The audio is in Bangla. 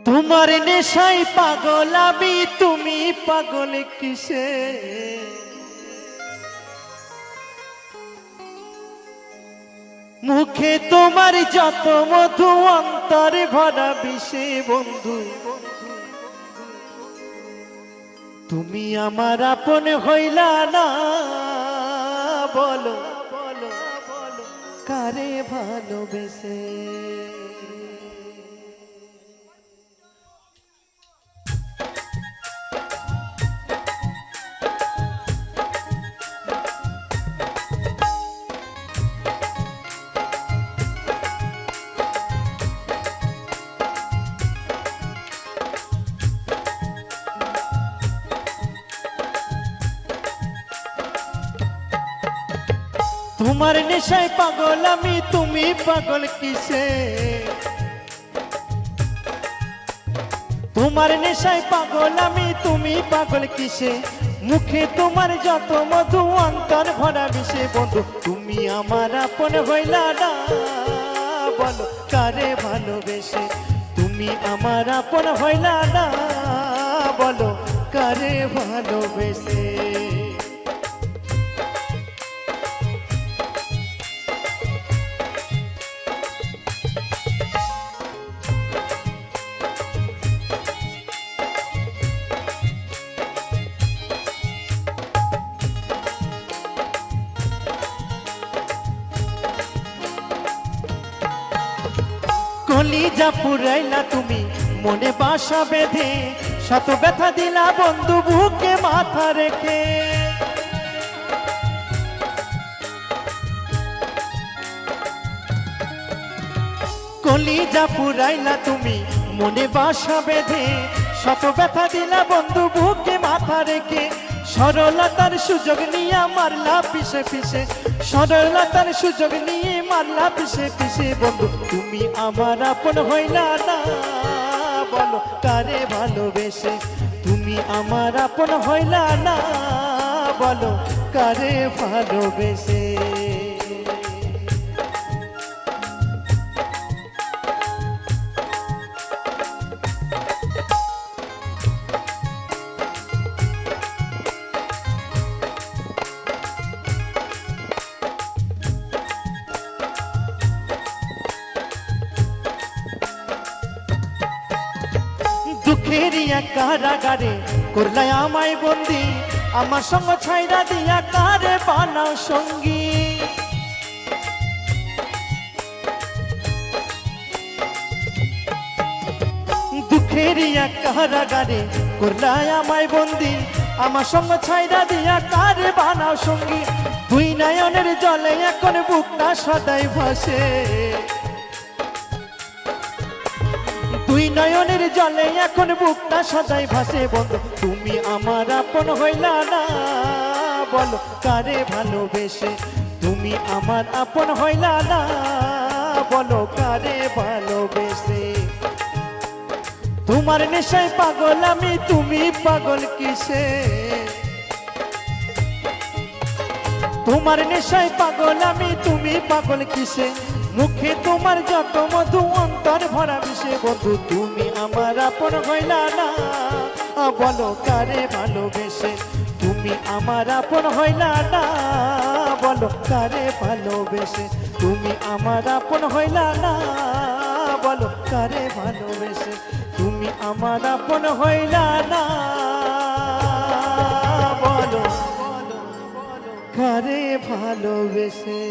তোমার নেশায় পাগল আমি, তুমি পাগল কিসে? মুখে তোমার যত মধু, অন্তরে ভরা বিষে বন্ধু। তুমি আমার আপন হইলা না, বলো কারে ভালোবেসে? তোমার নেশায় পাগল আমি, তুমি পাগল কিসে? তোমার নেশায় পাগল আমি, তুমি পাগল কিসে? মুখে তোমার যত মধু, অন্তর ভরা বিষে বন্ধু। তুমি আমার আপন হইলা না, বলো কারে ভালোবেসে? তুমি আমার আপন হইলা না, বলো কারে ভালোবেসে? কলিজা পুরাইলা তুমি মনে বাসা বেঁধে, শত ব্যথা দিলা বন্ধু বুকে মাথা রেখে। কলিজা পুরাইলা তুমি মনে বাসা বেঁধে, শত ব্যথা দিলা বন্ধু বুকে মাথা রেখে। সরলতার সুযোগ নিয়ে মারলা পিছে পিছে, সরলতার সুযোগ নিয়ে মারলা পিছে পিছে বন্ধু। তুমি আমার আপন হইলা না, বলো কারে ভালোবেসে? তুমি আমার আপন হইলা না, বলো কারে ভালোবেসে? দুঃখের কারাগারে করলাই আমায় বন্দি, আমার সঙ্গ ছাইরা দিয়া কারে বানাও সঙ্গী। দুঃখের কারাগারে করলাই আমায় বন্দি, আমার সঙ্গ ছাইরা দিয়া কারে বানাও সঙ্গী। দুই নয়নের জলে এখন বুকটা সদাই ভাসে, দুই নয়নের জলে এখন বুকটা সদাই ভাসে বন্ধু। তুমি আমার আপন হইলা না, বলো কারে ভালোবেসে? তুমি আমার আপন হইলা না, বলো কারে ভালোবেসে? তোমার নেশায় পাগল আমি, তুমি পাগল কিসে? তোমার নেশায় পাগল আমি, তুমি পাগল কিসে? মুখে তোমার যত মধু, অন্তর ভরা বিষে বন্ধু। তুমি আমার আপন হইলা না, বলো কারে ভালোবেসে? তুমি আমার আপন হইলা না, বলো কারে ভালোবেসে? তুমি আমার আপন হইলা না, বলো কারে ভালোবেসে? তুমি আমার আপন হইলা না, বলো কারে ভালোবেসে?